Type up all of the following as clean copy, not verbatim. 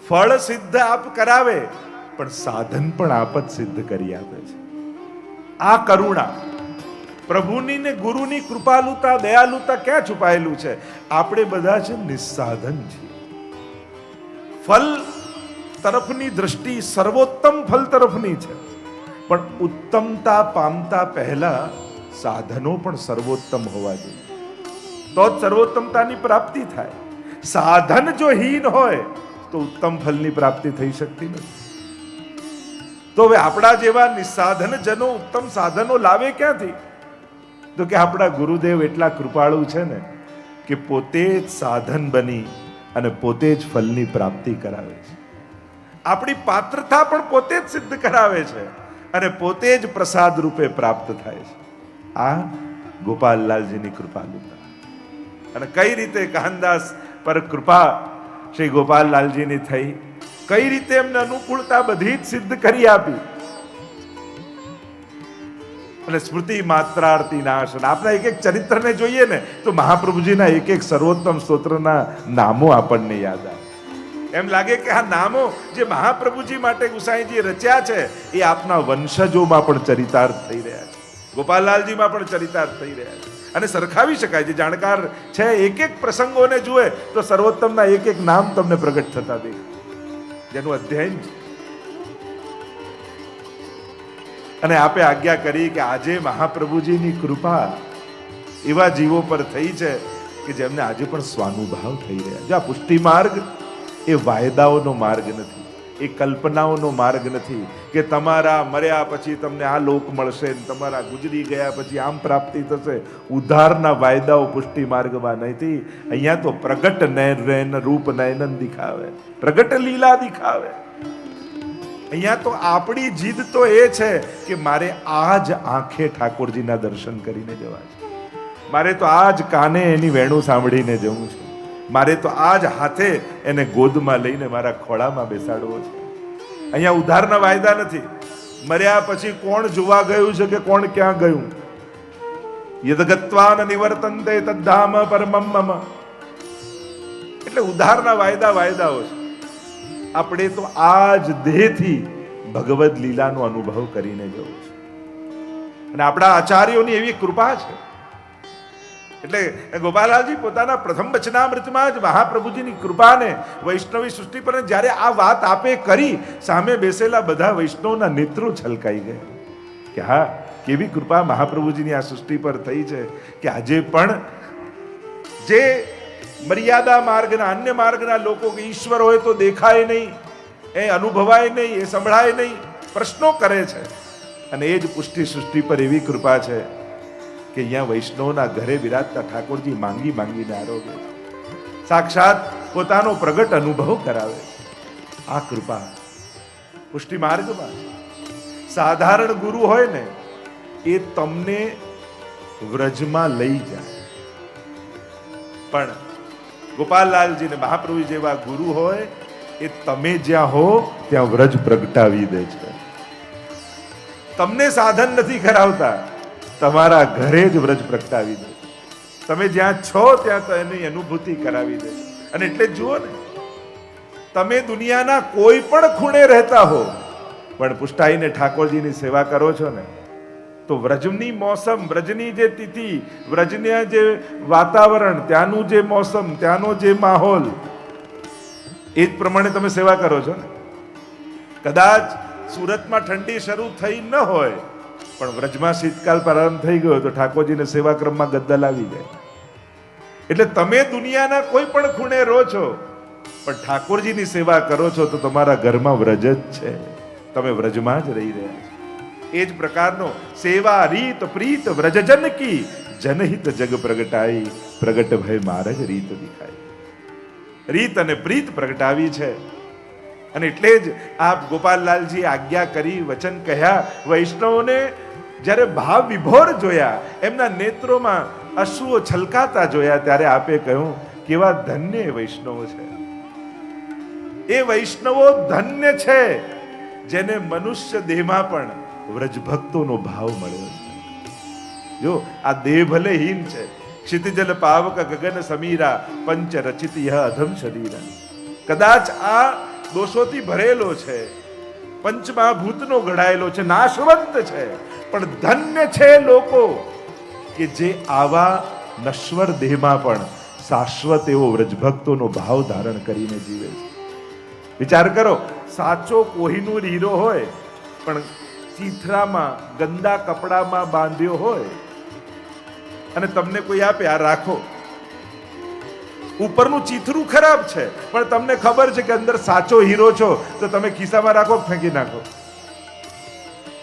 ફળ સિદ્ધ આપ કરાવે, પણ સાધન પણ આપ જ સિદ્ધ કરી આપે છે. આ કરુણા પ્રભુની ને ગુરુની કૃપાલુતા, દયાલુતા ક્યાં છુપાયેલું છે? આપણે બધા છે નિસ્સાધન છીએ. ફલ તરફની દ્રષ્ટિ સર્વોત્તમ ફલ તરફની છે, પણ ઉત્તમતા પામતા પહેલા સાધનો પણ સર્વોત્તમ હોવા જોઈએ, તો જ સર્વોત્તમતાની પ્રાપ્તિ થાય. સાધન જો હીન હોય તો ઉત્તમ ફલની પ્રાપ્તિ થઈ શકતી નથી. તો હવે આપણા જેવા નિસાધન જનો ઉત્તમ સાધનો લાવે ક્યાંથી? તો કે આપણા ગુરુદેવ એટલા કૃપાળુ છે ને કે પોતે જ સાધન બની અને પોતે જ ફલની પ્રાપ્તિ કરાવે છે. આપણી પાત્રતા પણ પોતે જ સિદ્ધ કરાવે છે અને પોતે જ પ્રસાદ રૂપે પ્રાપ્ત થાય છે. આ ગોપાલલાલજીની કૃપાલુતા. અને કઈ રીતે કાનદાસ પર કૃપા શ્રી ગોપાલલાલજીની થઈ, કઈ રીતે એમને અનુકૂળતા બધી જ સિદ્ધ કરી આપી. અને સ્મૃતિ માત્રાર્થી નાશ. આપણા એક એક ચરિત્રને જોઈએ ને તો મહાપ્રભુજીના એક એક સર્વોત્તમ સ્તોત્રના નામો આપણને યાદ આવે. એમ લાગે કે આ નામો જે મહાપ્રભુજી માટે ગુસાઈજી રચ્યા છે એ આપના વંશજોમાં પણ ચરિતાર્થ થઈ રહ્યા છે, ગોપાલલાલજીમાં પણ ચરિતાર્થ થઈ રહ્યા છે. અને સરખાવી શકાય, જે જાણકાર છે એક એક પ્રસંગોને જુએ તો સર્વોત્તમના એક એક નામ તમને પ્રગટ થતા દેખાય, જેનું અધ્યયન છે. અને આપે આજ્ઞા કરી કે આજે મહાપ્રભુજીની કૃપા એવા જીવો પર થઈ છે કે જેમને આજે પણ સ્વાનુભાવ થઈ રહ્યા. જો આ પુષ્ટિ માર્ગ એ વાયદાઓનો માર્ગ નથી, એ કલ્પનાઓનો માર્ગ નથી કે તમારા મર્યા પછી તમને આ લોક મળશે, તમારા ગુજરી ગયા પછી આમ પ્રાપ્તિ થશે. ઉદ્ધારના વાયદાઓ પુષ્ટિ માર્ગમાં નથી. અહીંયા તો પ્રગટ નયન રૂપ નયનન દિખાવે, પ્રગટ લીલા દિખાવે. અહીંયા તો આપણી જીદ તો એ છે કે મારે આજ આંખે ઠાકોરજીના દર્શન કરીને જવા છે, મારે તો આજ કાને એની વેણું સાંભળીને જવું છે, મારે તો આજ હાથે એને ગોદમાં લઈને મારા ખોળામાં બેસાડવો છે. અહીંયા ઉદ્ધારના વાયદા નથી. મર્યા પછી કોણ જોવા ગયું છે કે કોણ ક્યાં ગયું. યદગત્વાન નિવર્તન્તે તદ્ધામ પરમમ મમ. એટલે ઉદ્ધારના વાયદાઓ છે. આપણે તો આ જ દેહથી ભગવદ લીલાનો અનુભવ કરીને જવું છે. અને આપણા આચાર્યોની એવી કૃપા છે. એટલે ગોપાલલાલજી પોતાના પ્રથમ વચનામૃતમાં જ મહાપ્રભુજીની કૃપાને વૈષ્ણવી સૃષ્ટિ પર જ્યારે આ વાત આપે કરી, સામે બેસેલા બધા વૈષ્ણવના નેત્રો છલકાઈ ગયા કે હા, કેવી કૃપા મહાપ્રભુજીની આ સૃષ્ટિ પર થઈ છે કે આજે પણ જે મર્યાદા માર્ગના, અન્ય માર્ગના લોકો ઈશ્વર હોય તો દેખાય નહીં, એ અનુભવાય નહીં, એ સંભળાય નહીં, પ્રશ્નો કરે છે. અને એ જ પુષ્ટિ સૃષ્ટિ પર એવી કૃપા છે કે અહીંયા વૈષ્ણવના ઘરે બિરાજતા ઠાકોરજી માંગી માંગીને આરોગે, સાક્ષાત પોતાનો પ્રગટ અનુભવ કરાવે. આ કૃપા પુષ્ટિ માર્ગમાં. સાધારણ ગુરુ હોય ને એ તમને વ્રજમાં લઈ જાય, પણ ગોપાલલાલજી ને મહાપ્રભુ જેવા ગુરુ હોય એ તમે જ્યાં હો ત્યાં વ્રજ પ્રગટાવી દે છે. તમને સાધન નથી કરાવતા, તમારા ઘરે જ વ્રજ પ્રગટાવી દે. તમે જ્યાં છો ત્યાં તો એની અનુભૂતિ કરાવી દે. અને એટલે જુઓ ને, તમે દુનિયાના કોઈ પણ ખૂણે રહેતા હો પણ પુષ્ટાઈને ઠાકોરજીની સેવા કરો છો ને તો વ્રજની મોસમ, વ્રજની જે તિથિ, વ્રજના જે વાતાવરણ, ત્યાંનું જે મોસમ, ત્યાંનો જે માહોલ, એ જ પ્રમાણે તમે સેવા કરો છો ને. કદાચ સુરતમાં ઠંડી શરૂ થઈ ન હોય પણ વ્રજમાં શીતકાલ પ્રારંભ થઈ ગયો તો ઠાકોરજીને સેવા ક્રમમાં ગદ્દલ આવી જાય. એટલે તમે દુનિયાના કોઈ પણ ખૂણે રહો છો પણ ઠાકોરજીની સેવા કરો છો તો તમારા ઘરમાં વ્રજ જ છે, તમે વ્રજમાં જ રહી રહ્યા છો. એ જ પ્રકારનો સેવા રીત પ્રીત વ્રજજન કી, જનહિત જગ પ્રગટાઈ, પ્રગટ ભય માર્ગ રીત દિખાઈ. રીત અને પ્રીત પ્રગટાવી છે. અને એટલે જ આપ ગોપાલલાલજી આજ્ઞા કરી, વચન કહ્યા, વૈષ્ણવોને જ્યારે ભાવ વિભોર જોયા, એમના નેત્રોમાં અશ્રુઓ છલકાતા જોયા, ત્યારે આપે કહ્યું કેવા ધન્ય વૈષ્ણવો છે. એ વૈષ્ણવો ધન્ય છે જેને મનુષ્ય દેહમાં પણ વ્રજ ભક્તોનો ભાવ મળ્યો છે. જો આ દેહ ભલે હીન છે, ક્ષિતિજલ પાવક ગગન સમીરા, પંચ રચિત યહ અધમ શરીરા. કદાચ આ દોષોથી ભરેલો છે, પંચમહાભૂતનો ઘડાયેલો છે, નાશવંત છે, પણ ધન્ય છે લોકો કે જે આવા નશ્વર દેહમાં પણ શાશ્વત એવો વ્રજભક્તોનો ભાવ ધારણ કરીને જીવે છે. વિચાર કરો, સાચો કોહિનૂર હીરો હોય પણ ચીથરામાં ગંદા કપડામાં બાંધ્યો હોય અને તમને કોઈ આપે, આ રાખો, ઉપરનું ચીથરું ખરાબ છે પણ તમને ખબર છે કે અંદર સાચો હીરો છો, તો તમે ખિસ્સામાં રાખો, ફેંકી નાખો?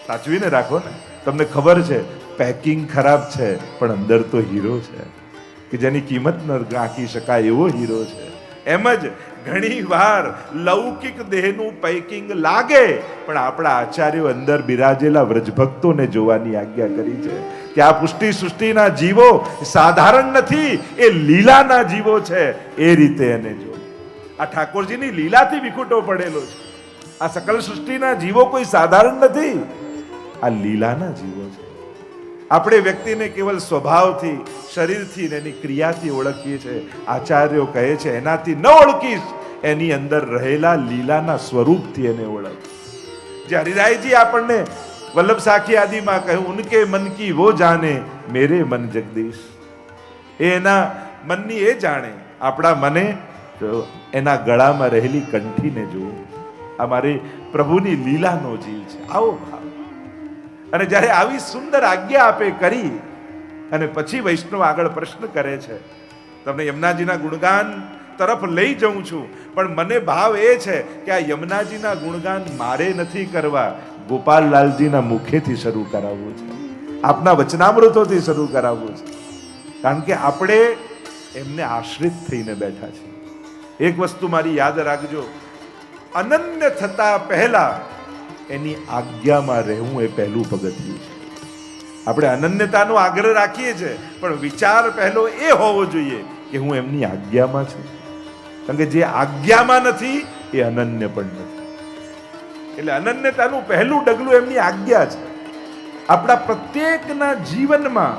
સાચવીને રાખો ને. તમને ખબર છે પેકિંગ ખરાબ છે પણ અંદર તો હીરો છે કે જેની કિંમત ન આંકી શકાય એવો હીરો છે. એમ જ ઘણી વાર લૌકિક દેહનું પેકિંગ લાગે, પણ આપણા આચાર્યો અંદર બિરાજેલા વ્રજભક્તોને જોવાની આજ્ઞા કરી છે કે આ પુષ્ટિ સૃષ્ટિના જીવો સાધારણ નથી, એ લીલાના જીવો છે. એ રીતે એને જો. આ ઠાકોરજીની લીલાથી વિખૂટો પડેલો છે. આ સકલ સૃષ્ટિના જીવો કોઈ સાધારણ નથી, આ લીલાના જીવો છે. આપણે વ્યક્તિને કેવલ સ્વભાવથી, શરીરથી ને એની ક્રિયાથી ઓળખીએ છીએ. આચાર્યો કહે છે એનાથી ન ઓળખીશ, એની અંદર રહેલા લીલાના સ્વરૂપથી એને ઓળખ. જે હરિરાયજી આપણને વલ્લભ સાખી આદિમાં કહ્યું, ઉનકે મન કી વો જાને મેરે મન જગદીશ. એના મનની એ જાણે, આપણા મને એના ગળામાં રહેલી કંઠીને જોવું. આ મારી પ્રભુની લીલાનો જીવ છે. આવો ભાવ. અને જ્યારે આવી સુંદર આજ્ઞા આપે કરી અને પછી વૈષ્ણવ આગળ પ્રશ્ન કરે છે, તમને યમુનાજીના ગુણગાન તરફ લઈ જાઉં છું, પણ મને ભાવ એ છે કે આ યમુનાજીના ગુણગાન મારે નથી કરવા, ગોપાલલાલજીના મુખેથી શરૂ કરાવવું છે, આપના વચનામૃતોથી શરૂ કરાવવું છે. કારણ કે આપણે એમને આશ્રિત થઈને બેઠા છે. એક વસ્તુ મારી યાદ રાખજો, અનન્ય થતા પહેલા એની આજ્ઞામાં રહેવું એ પહેલું પગથિયું છે. આપણે અનન્યતાનો આગ્રહ રાખીએ છીએ, પણ વિચાર પહેલો એ હોવો જોઈએ કે હું એમની આજ્ઞામાં છું. કારણ કે જે આજ્ઞામાં નથી એ અનન્ય પણ નથી. એટલે અનન્યતાનું પહેલું ડગલું એમની આજ્ઞા છે. આપણા પ્રત્યેકના જીવનમાં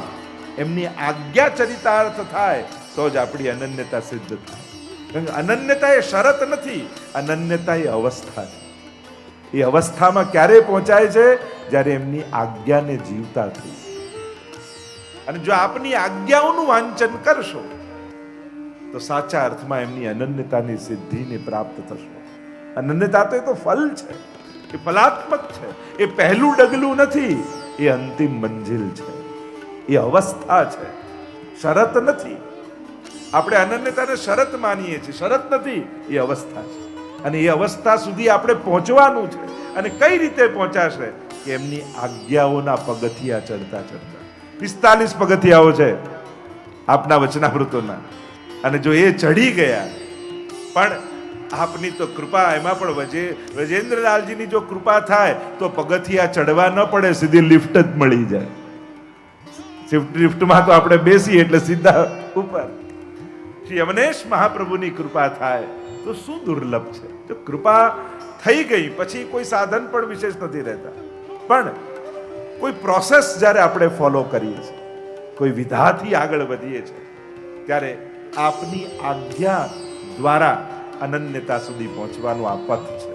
એમની આજ્ઞા ચરિતાર્થ થાય તો જ આપણી અનન્યતા સિદ્ધ થાય. કારણ કે અનન્યતા એ શરત નથી, અનન્યતા એ અવસ્થા છે. એ અવસ્થામાં ક્યારે પહોંચાય છે? જ્યારે એમની આજ્ઞાને જીવતા થઈ. અને જો આપની આજ્ઞાઓનું વાંચન કરશો તો સાચા અર્થમાં એમની અનન્યતાની સિદ્ધિને પ્રાપ્ત થશો. અનન્યતા તો એ તો ફલ છે, એ ફલાત્મક છે, એ પહેલું ડગલું નથી, એ અંતિમ મંજિલ છે, એ અવસ્થા છે, શરત નથી. આપણે અનન્યતાને શરત માનીએ છીએ, શરત નથી, એ અવસ્થા છે. અને એ અવસ્થા સુધી આપણે પહોંચવાનું છે. અને કઈ રીતે પહોંચાશે? કે એમની આજ્ઞાઓના પગથિયા ચડતા ચડતા. 45 પગથિયાઓ છે આપના વચનામૃતોના, અને જો એ ચડી ગયા, પણ આપની તો કૃપા, એમાં પણ વ્રજેન્દ્રલાલજીની જો કૃપા થાય તો પગથિયા ચડવા ન પડે, સીધી લિફ્ટ જ મળી જાય. લિફ્ટમાં તો આપણે બેસીએ એટલે સીધા ઉપર. શ્રી યમનેશ મહાપ્રભુની કૃપા થાય તો શું દુર્લભ છે. જો કૃપા થઈ ગઈ પછી કોઈ સાધન પણ વિશેષ નથી રહેતા, પણ કોઈ પ્રોસેસ જ્યારે આપણે ફોલો કરીએ છીએ, કોઈ વિધાથી આગળ વધીએ છીએ, ત્યારે આપની આજ્ઞા દ્વારા અનન્યતા સુધી પહોંચવાનું આ પથ છે.